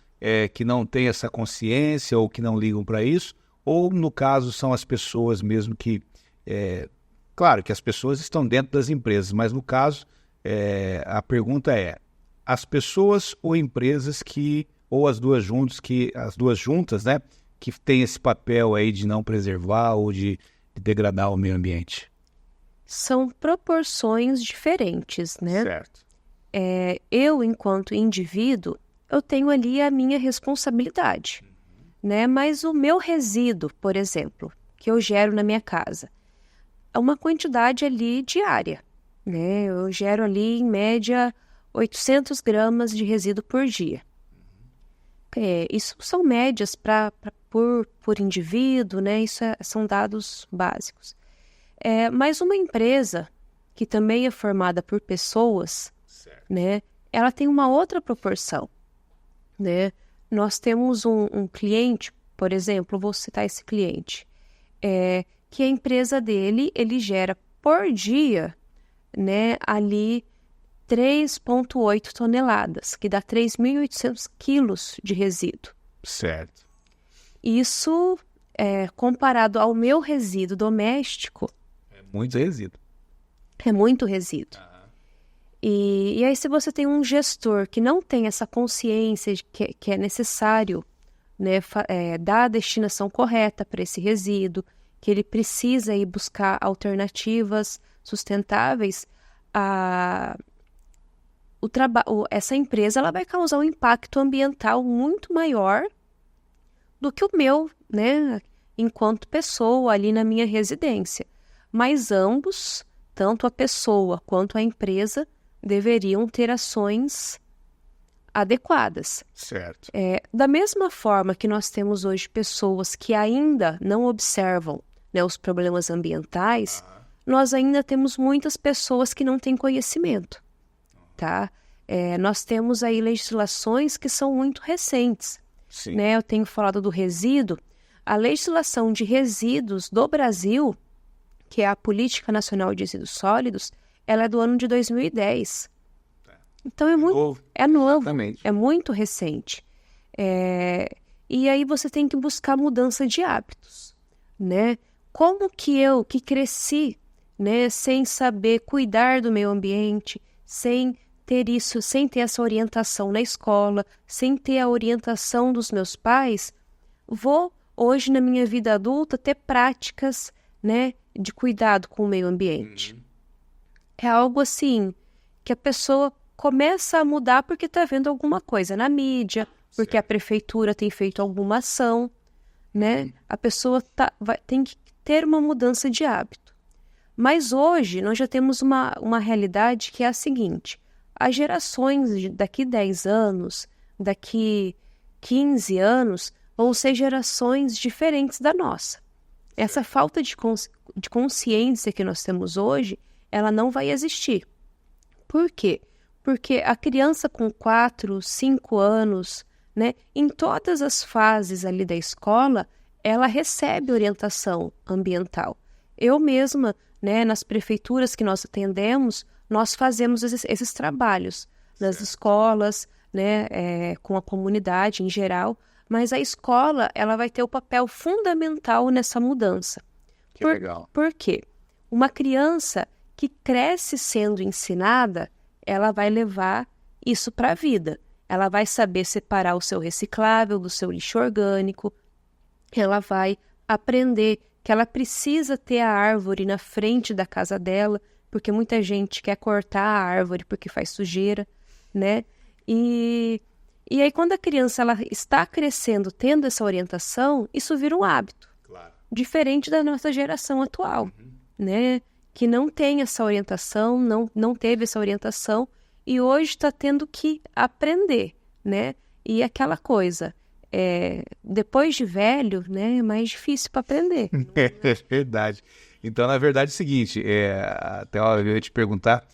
que não têm essa consciência ou que não ligam para isso? Ou, no caso, são as pessoas mesmo que... claro que as pessoas estão dentro das empresas, mas no caso, a pergunta é: as pessoas ou empresas ou as duas juntas, né, que têm esse papel aí de não preservar ou de degradar o meio ambiente? São proporções diferentes, né? Certo. Eu, enquanto indivíduo, eu tenho ali a minha responsabilidade, né? Mas o meu resíduo, por exemplo, que eu gero na minha casa, é uma quantidade ali diária, né? Eu gero ali, em média, 800 gramas de resíduo por dia. Isso são médias por indivíduo, né? Isso são dados básicos. Mas uma empresa que também é formada por pessoas, né? Ela tem uma outra proporção, né? Nós temos um cliente, por exemplo, vou citar esse cliente, que a empresa dele, ele gera por dia, né, ali 3,8 toneladas, que dá 3.800 quilos de resíduo. Certo. Isso, comparado ao meu resíduo doméstico... É muito resíduo. É muito resíduo. E aí, se você tem um gestor que não tem essa consciência de que é necessário, né, dar a destinação correta para esse resíduo, que ele precisa ir buscar alternativas sustentáveis, essa empresa ela vai causar um impacto ambiental muito maior do que o meu, né, enquanto pessoa ali na minha residência. mas ambos, tanto a pessoa quanto a empresa, deveriam ter ações adequadas. Certo. Da mesma forma que nós temos hoje pessoas que ainda não observam, né, os problemas ambientais, nós ainda temos muitas pessoas que não têm conhecimento, tá? Nós temos aí legislações que são muito recentes, Sim. né? Eu tenho falado do resíduo. A legislação de resíduos do Brasil, que é a Política Nacional de Resíduos Sólidos, ela é do ano de 2010. Então é novo, Exatamente. é muito recente. E aí você tem que buscar mudança de hábitos, né? Como que eu, que cresci, né, sem saber cuidar do meio ambiente, sem ter isso, sem ter essa orientação na escola, sem ter a orientação dos meus pais, vou hoje na minha vida adulta ter práticas, né, de cuidado com o meio ambiente. É algo assim que a pessoa começa a mudar porque está vendo alguma coisa na mídia, porque a prefeitura tem feito alguma ação, né? A pessoa tem que ter uma mudança de hábito. Mas hoje nós já temos uma realidade que é a seguinte: as gerações daqui 10 anos, daqui 15 anos, vão ser gerações diferentes da nossa. Essa falta de consciência que nós temos hoje, ela não vai existir. Por quê? Porque a criança com 4, 5 anos, né, em todas as fases ali da escola, ela recebe orientação ambiental. Eu mesma, né, nas prefeituras que nós atendemos, nós fazemos esses trabalhos nas escolas, né, com a comunidade em geral, mas a escola ela vai ter o papel fundamental nessa mudança. Que legal. Por quê? Uma criança que cresce sendo ensinada, ela vai levar isso para a vida. Ela vai saber separar o seu reciclável do seu lixo orgânico. Ela vai aprender que ela precisa ter a árvore na frente da casa dela, porque muita gente quer cortar a árvore porque faz sujeira, né? E aí quando a criança ela está crescendo, tendo essa orientação, isso vira um hábito. Claro. Diferente da nossa geração atual, né? Que não tem essa orientação, não teve essa orientação e hoje está tendo que aprender, né? E aquela coisa, depois de velho, né, é mais difícil para aprender. É verdade. Então, na verdade, é o seguinte, até eu ia te perguntar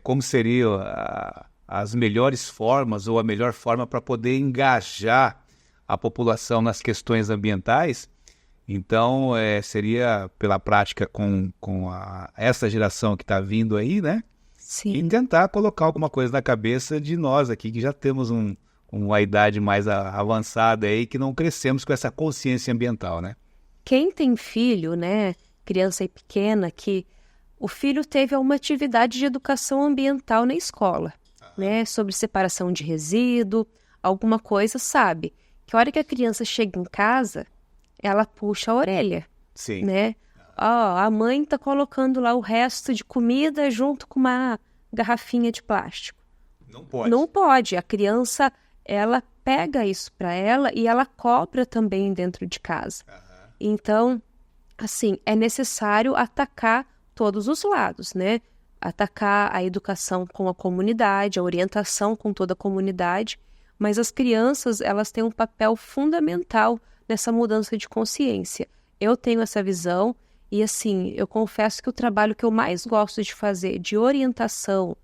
como seriam as melhores formas ou a melhor forma para poder engajar a população nas questões ambientais. Então, seria pela prática com essa geração que está vindo aí, né? Sim. E tentar colocar alguma coisa na cabeça de nós aqui, que já temos uma idade mais avançada aí, que não crescemos com essa consciência ambiental, né? Quem tem filho, né, criança aí pequena, que o filho teve uma atividade de educação ambiental na escola, né, sobre separação de resíduo, alguma coisa, sabe? Que a hora que a criança chega em casa, ela puxa a orelha, Sim. né? A mãe tá colocando lá o resto de comida junto com uma garrafinha de plástico. Não pode. Não pode. A criança, ela pega isso para ela e ela cobra também dentro de casa. Então, assim, é necessário atacar todos os lados, né? Atacar a educação com a comunidade, a orientação com toda a comunidade, mas as crianças, elas têm um papel fundamental nessa mudança de consciência. Eu tenho essa visão e, assim, eu confesso que o trabalho que eu mais gosto de fazer de orientação,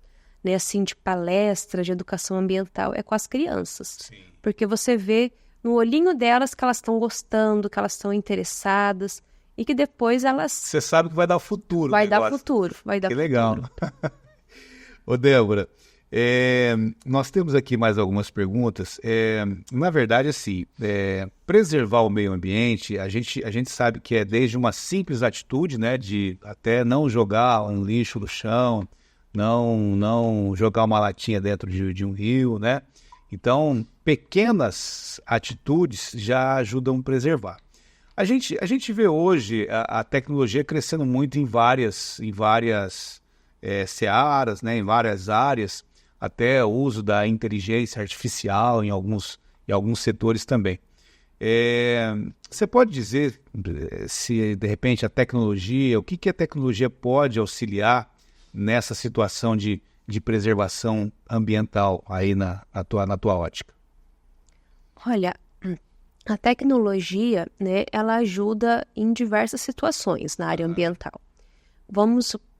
né, assim, de palestra, de educação ambiental, é com as crianças. Sim. Porque você vê no olhinho delas que elas estão gostando, que elas estão interessadas e que depois elas... Você sabe que vai dar futuro. Vai dar futuro, vai dar Que futuro. legal. Ô, Débora, nós temos aqui mais algumas perguntas. Na verdade, assim, preservar o meio ambiente, a gente sabe que é desde uma simples atitude, né, de até não jogar um lixo no chão, não jogar uma latinha dentro de um rio, né? Então, pequenas atitudes já ajudam a preservar. A gente vê hoje a tecnologia crescendo muito em várias searas, né, em várias áreas, até o uso da inteligência artificial em alguns setores também. Você pode dizer se, de repente, a tecnologia, o que a tecnologia pode auxiliar nessa situação de preservação ambiental aí na tua ótica? Olha, a tecnologia, né, ela ajuda em diversas situações na área ambiental.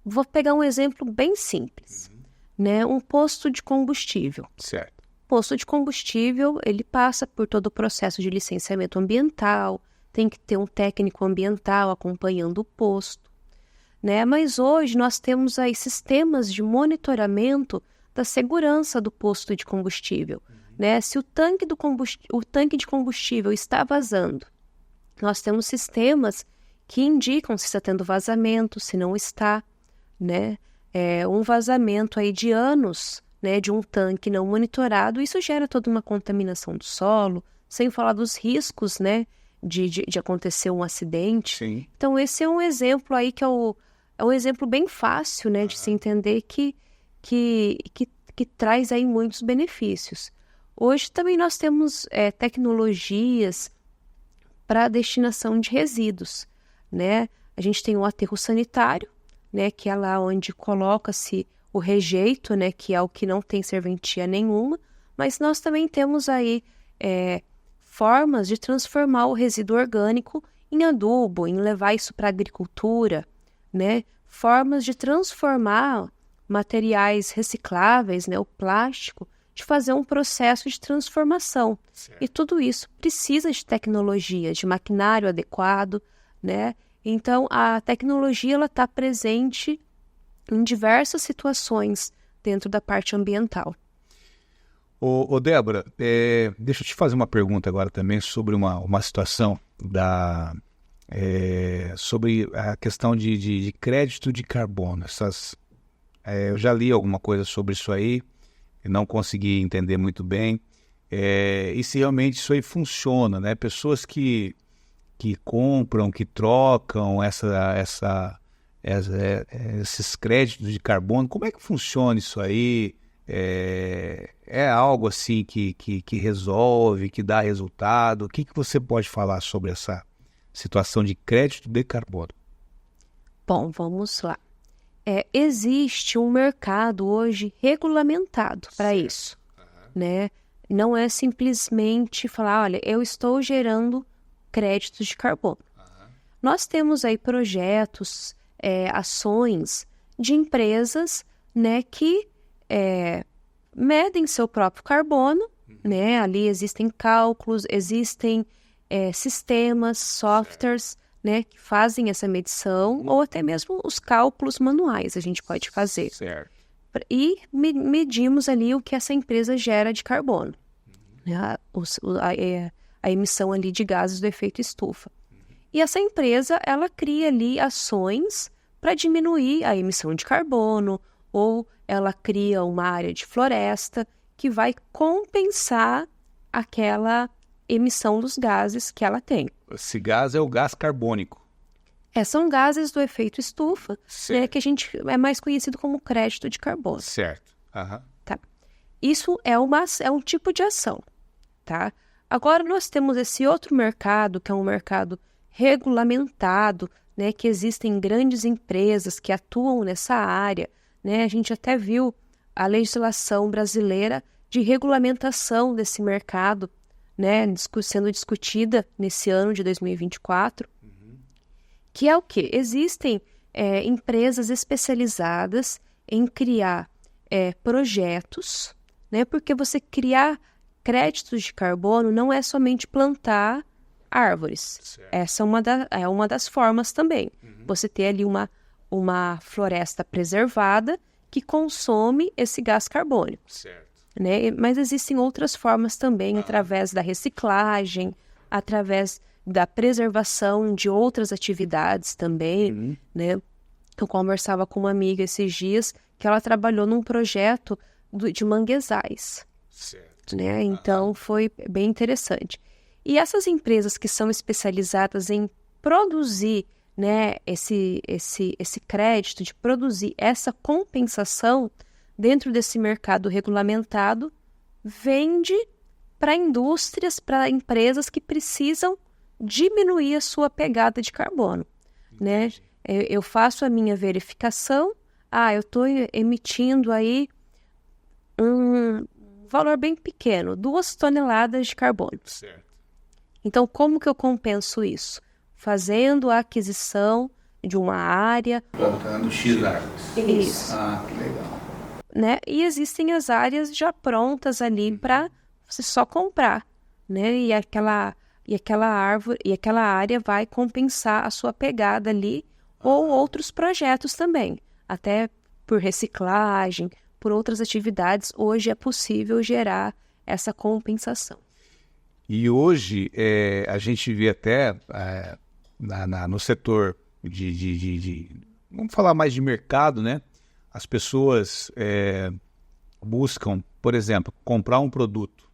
Vou pegar um exemplo bem simples, né? Um posto de combustível. Certo. Posto de combustível, ele passa por todo o processo de licenciamento ambiental, tem que ter um técnico ambiental acompanhando o posto, né? Mas hoje nós temos aí sistemas de monitoramento da segurança do posto de combustível, né? Se o tanque de combustível está vazando, nós temos sistemas que indicam se está tendo vazamento, se não está, né? Um vazamento aí de anos, né, de um tanque não monitorado, isso gera toda uma contaminação do solo, sem falar dos riscos, né, de acontecer um acidente. Sim. Então, esse é um exemplo aí que é um exemplo bem fácil, né, de se entender que traz aí muitos benefícios. Hoje também nós temos tecnologias para a destinação de resíduos, né? A gente tem o aterro sanitário, né, que é lá onde coloca-se o rejeito, né, que é o que não tem serventia nenhuma, mas nós também temos aí formas de transformar o resíduo orgânico em adubo, em levar isso para a agricultura, né? Formas de transformar materiais recicláveis, né, o plástico, de fazer um processo de transformação. Certo. E tudo isso precisa de tecnologia, de maquinário adequado, né? Então, a tecnologia está presente em diversas situações dentro da parte ambiental. Ô Débora, deixa eu te fazer uma pergunta agora também sobre uma situação sobre a questão de crédito de carbono. Eu já li alguma coisa sobre isso aí e não consegui entender muito bem. E se realmente isso aí funciona, né? Pessoas que compram, que trocam esses créditos de carbono, como é que funciona isso aí? É algo assim que resolve, que dá resultado? O que você pode falar sobre essa situação de crédito de carbono? Bom, vamos lá. Existe um mercado hoje regulamentado para isso, né? Não é simplesmente falar, olha, eu estou gerando créditos de carbono. Nós temos aí projetos, ações de empresas, né, que medem seu próprio carbono, né? Ali existem cálculos, existem sistemas, softwares, né, que fazem essa medição, ou até mesmo os cálculos manuais a gente pode fazer. Certo. E medimos ali o que essa empresa gera de carbono, né? A emissão ali de gases do efeito estufa. E essa empresa, ela cria ali ações para diminuir a emissão de carbono, ou ela cria uma área de floresta que vai compensar aquela emissão dos gases que ela tem. Esse gás é o gás carbônico. São gases do efeito estufa, né, que a gente é mais conhecido como crédito de carbono. Certo. Uhum. Tá. Isso é um tipo de ação, tá? Agora nós temos esse outro mercado, que é um mercado regulamentado, né, que existem grandes empresas que atuam nessa área, né? A gente até viu a legislação brasileira de regulamentação desse mercado, né, sendo discutida nesse ano de 2024, que é o quê? Existem empresas especializadas em criar projetos, né, porque você criar créditos de carbono não é somente plantar árvores. Certo. Essa é uma das formas também. Você ter ali uma floresta preservada que consome esse gás carbônico. Certo. Né? Mas existem outras formas também, através da reciclagem, através da preservação de outras atividades também, né? Eu conversava com uma amiga esses dias que ela trabalhou num projeto de manguezais. Certo. Né? Então, foi bem interessante. E essas empresas que são especializadas em produzir, né, esse crédito, de produzir essa compensação dentro desse mercado regulamentado, vende para indústrias, para empresas que precisam diminuir a sua pegada de carbono, né? Eu faço a minha verificação, eu estou emitindo aí um valor bem pequeno, 2 toneladas de carbono. Certo. Então, como que eu compenso isso? Fazendo a aquisição de uma área. Plantando X árvores. Isso. Que legal. Né? E existem as áreas já prontas ali para você só comprar, né? E aquela árvore e aquela área vai compensar a sua pegada ali ou outros projetos também, até por reciclagem, por outras atividades. Hoje é possível gerar essa compensação. E hoje a gente vê até no setor vamos falar mais de mercado, né? As pessoas buscam, por exemplo, comprar um produto.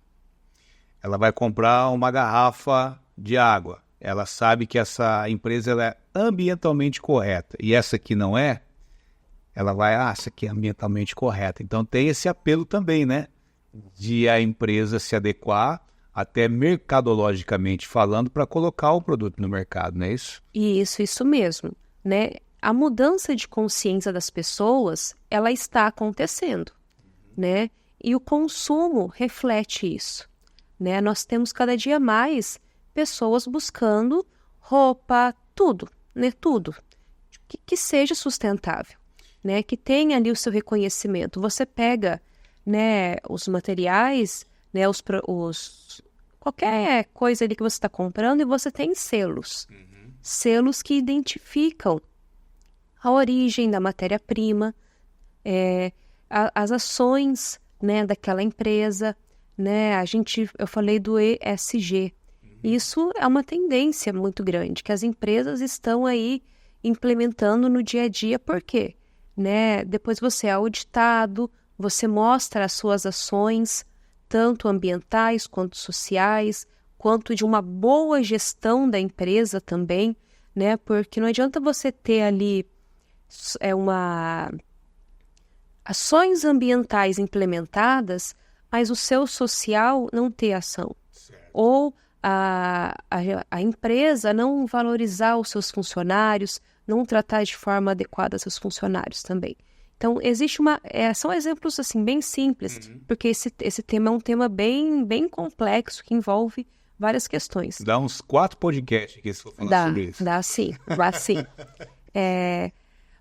Ela vai comprar uma garrafa de água. Ela sabe que essa empresa ela é ambientalmente correta. E essa aqui não é, ela vai, essa aqui é ambientalmente correta. Então tem esse apelo também, né? De a empresa se adequar, até mercadologicamente falando, para colocar o produto no mercado, não é isso? Isso mesmo, né? A mudança de consciência das pessoas, ela está acontecendo, né? E o consumo reflete isso, né? Nós temos cada dia mais pessoas buscando roupa, tudo, né? Tudo que seja sustentável, né? Que tenha ali o seu reconhecimento. Você pega, né, os materiais, né, qualquer coisa ali que você está comprando e você tem selos. Selos que identificam a origem da matéria-prima, as ações, né, daquela empresa, né? Eu falei do ESG. Isso é uma tendência muito grande que as empresas estão aí implementando no dia a dia. Por quê? Né? Depois você é auditado, você mostra as suas ações, tanto ambientais quanto sociais, quanto de uma boa gestão da empresa também, né? Porque não adianta você ter ali ações ambientais implementadas, mas o seu social não ter ação. Certo. Ou a empresa não valorizar os seus funcionários, não tratar de forma adequada seus funcionários também. Então, existe são exemplos assim bem simples, porque esse tema é um tema bem, bem complexo, que envolve várias questões. Dá uns 4 podcasts aqui se for falar sobre isso. Dá sim.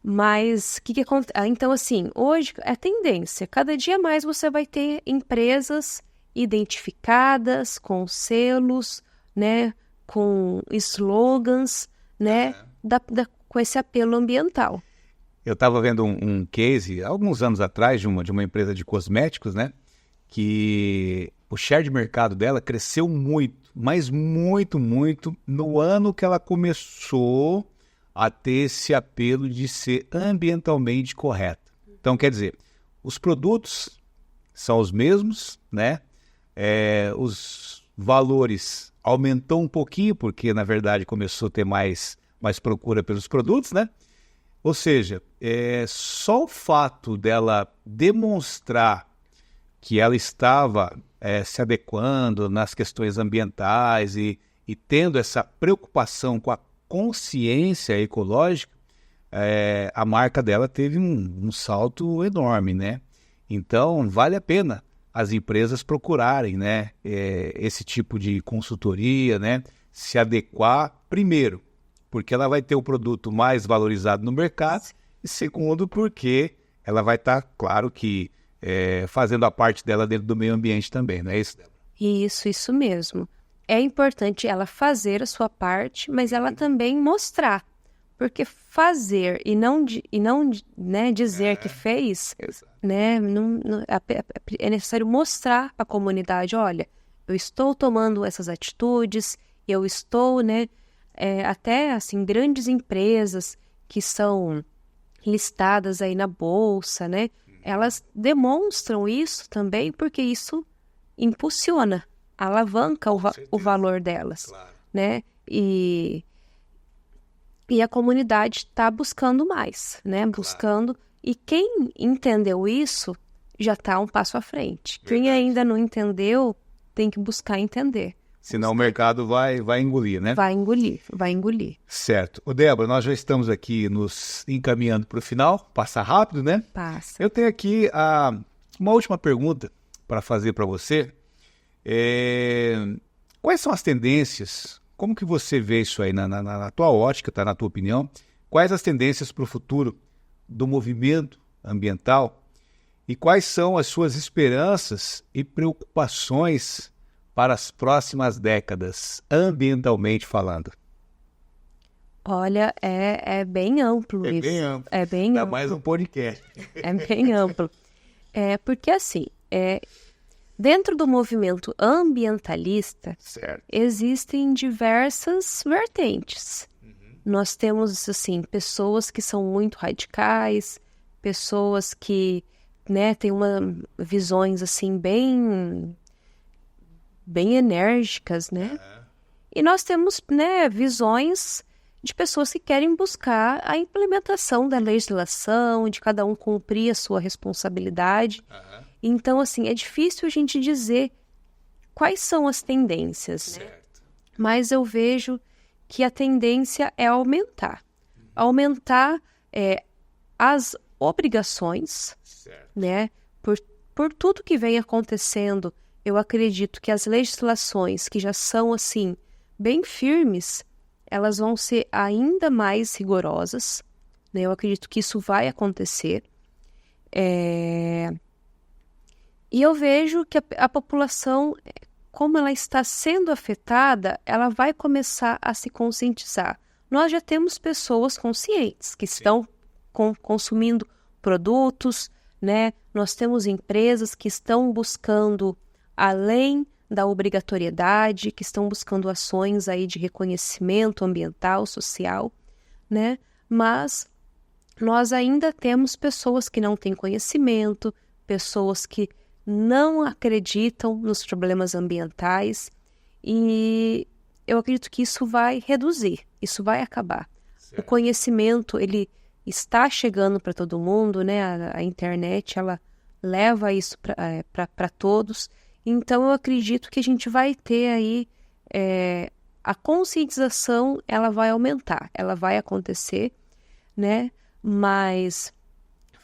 Mas, o que acontece? Então, assim, hoje é tendência. Cada dia mais você vai ter empresas identificadas, com selos, né? Com slogans, né? Com esse apelo ambiental. Eu estava vendo um case, alguns anos atrás, de uma empresa de cosméticos, né? Que o share de mercado dela cresceu muito, mas muito, muito, no ano que ela começou a ter esse apelo de ser ambientalmente correta. Então, quer dizer, os produtos são os mesmos, né? Os valores aumentou um pouquinho, porque, na verdade, começou a ter mais procura pelos produtos, né? Ou seja, só o fato dela demonstrar que ela estava se adequando nas questões ambientais e tendo essa preocupação com a consciência ecológica, a marca dela teve um salto enorme, né? Então, vale a pena as empresas procurarem, né, esse tipo de consultoria, né, se adequar, primeiro, porque ela vai ter o produto mais valorizado no mercado, e segundo, porque ela vai estar, claro que, fazendo a parte dela dentro do meio ambiente também, não é isso, Débora? Isso mesmo. É importante ela fazer a sua parte, mas ela também mostrar. Porque fazer e não né, dizer que fez, né, é necessário mostrar para a comunidade, olha, eu estou tomando essas atitudes, eu estou, né, até assim, grandes empresas que são listadas aí na bolsa, né, elas demonstram isso também porque isso impulsiona, alavanca o valor delas, claro, né, e a comunidade está buscando mais, né? Claro. Buscando. E quem entendeu isso já está um passo à frente. Verdade. Quem ainda não entendeu tem que buscar entender. Senão o mercado vai engolir, né? Vai engolir. Certo. Ô, Débora, nós já estamos aqui nos encaminhando para o final. Passa rápido, né? Passa. Eu tenho aqui uma última pergunta para fazer para você. Quais são as tendências? Como que você vê isso aí na tua ótica, tá? Na tua opinião? Quais as tendências para o futuro do movimento ambiental? E quais são as suas esperanças e preocupações para as próximas décadas, ambientalmente falando? Olha, é bem amplo isso. Bem amplo. É bem Dá amplo. mais um podcast. É bem amplo. Porque assim, dentro do movimento ambientalista, Certo. existem diversas vertentes. Nós temos, assim, pessoas que são muito radicais, pessoas que, né, têm visões, assim, bem enérgicas, né? E nós temos, né, visões de pessoas que querem buscar a implementação da legislação, de cada um cumprir a sua responsabilidade. Então, assim, é difícil a gente dizer quais são as tendências, né? Mas eu vejo que a tendência é aumentar. Aumentar as obrigações, né? Por tudo que vem acontecendo, eu acredito que as legislações que já são, assim, bem firmes, elas vão ser ainda mais rigorosas, né? Eu acredito que isso vai acontecer. E eu vejo que a população, como ela está sendo afetada, ela vai começar a se conscientizar. Nós já temos pessoas conscientes que estão consumindo produtos, né? Nós temos empresas que estão buscando, além da obrigatoriedade, que estão buscando ações aí de reconhecimento ambiental, social, né? Mas nós ainda temos pessoas que não têm conhecimento, pessoas que não acreditam nos problemas ambientais, e eu acredito que isso vai reduzir, isso vai acabar. Certo. O conhecimento, ele está chegando para todo mundo, né? A internet, ela leva isso para todos. Então, eu acredito que a gente vai ter aí, a conscientização, ela vai aumentar, ela vai acontecer, né? Mas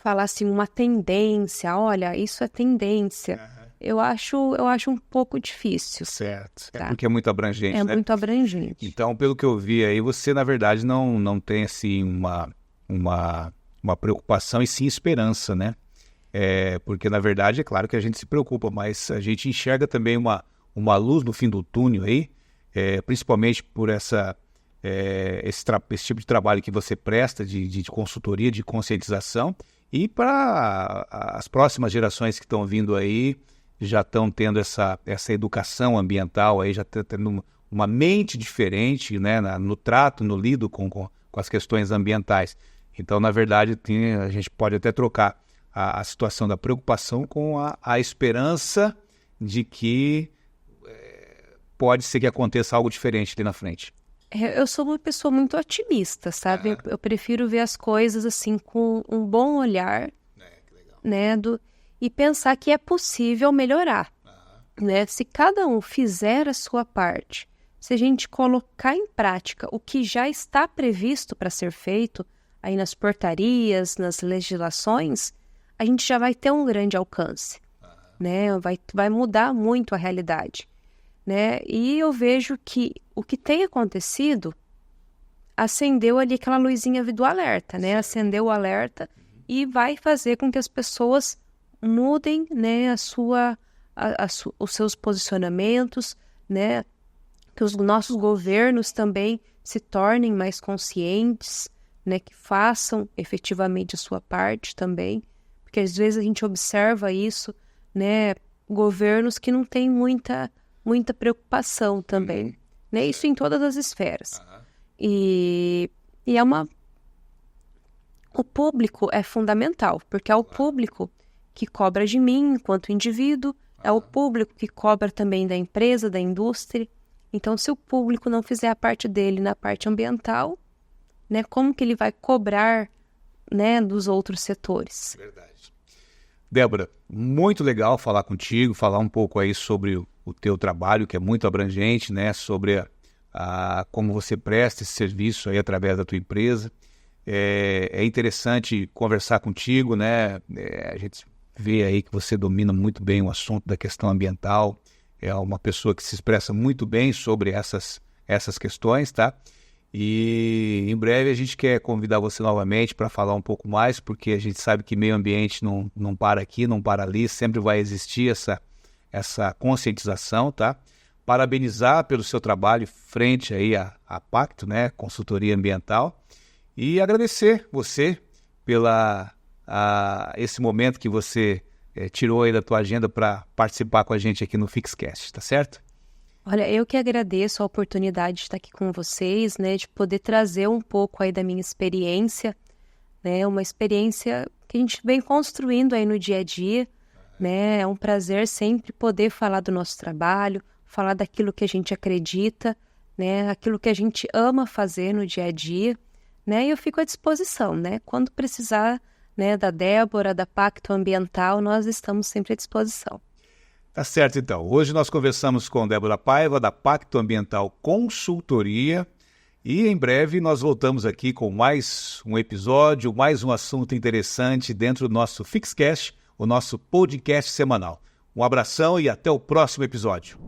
falar assim, uma tendência, olha, isso é tendência, eu acho um pouco difícil. Certo, tá? Porque é muito abrangente, né? É muito abrangente. Então, pelo que eu vi aí, você, na verdade, não tem, assim, uma preocupação e sim esperança, né? Porque, na verdade, é claro que a gente se preocupa, mas a gente enxerga também uma luz no fim do túnel aí, principalmente por esse tipo de trabalho que você presta de consultoria, de conscientização, e para as próximas gerações que estão vindo aí, já estão tendo essa educação ambiental, aí já estão tendo uma mente diferente, né, no trato, no lido com as questões ambientais. Então, na verdade, a gente pode até trocar a situação da preocupação com a esperança de que pode ser que aconteça algo diferente ali na frente. Eu sou uma pessoa muito otimista, sabe? Eu prefiro ver as coisas assim com um bom olhar, Que legal. né? E pensar que é possível melhorar, né? Se cada um fizer a sua parte, se a gente colocar em prática o que já está previsto para ser feito aí nas portarias, nas legislações, a gente já vai ter um grande alcance, né? Vai mudar muito a realidade, né? E eu vejo que o que tem acontecido acendeu ali aquela luzinha do alerta, né? Acendeu o alerta e vai fazer com que as pessoas mudem, né, os seus posicionamentos, né? Que os nossos governos também se tornem mais conscientes, né? Que façam efetivamente a sua parte também, porque às vezes a gente observa isso, né? Governos que não têm muita preocupação também, né? Isso em todas as esferas. E o público é fundamental, porque é o público que cobra de mim enquanto indivíduo, é o público que cobra também da empresa, da indústria. Então, se o público não fizer a parte dele na parte ambiental, né, como que ele vai cobrar, né, dos outros setores? Verdade. Débora, muito legal falar contigo, falar um pouco aí sobre o teu trabalho, que é muito abrangente, né, sobre como você presta esse serviço aí através da tua empresa. É interessante conversar contigo, né? A gente vê aí que você domina muito bem o assunto da questão ambiental, é uma pessoa que se expressa muito bem sobre essas questões, tá? E em breve a gente quer convidar você novamente para falar um pouco mais, porque a gente sabe que meio ambiente não para aqui, não para ali, sempre vai existir essa conscientização, tá? Parabenizar pelo seu trabalho frente aí à Pacto, né? Consultoria Ambiental, e agradecer você pela esse momento que você tirou aí da tua agenda para participar com a gente aqui no Fixcast, tá certo? Olha, eu que agradeço a oportunidade de estar aqui com vocês, né, de poder trazer um pouco aí da minha experiência, né, uma experiência que a gente vem construindo aí no dia a dia, né, é um prazer sempre poder falar do nosso trabalho, falar daquilo que a gente acredita, né, aquilo que a gente ama fazer no dia a dia, né, e eu fico à disposição, né, quando precisar, né, da Débora, da Pacto Ambiental, nós estamos sempre à disposição. Tá certo, então. Hoje nós conversamos com Débora Paiva, da Pacto Ambiental Consultoria, e em breve nós voltamos aqui com mais um episódio, mais um assunto interessante dentro do nosso Fixcast, o nosso podcast semanal. Um abração e até o próximo episódio.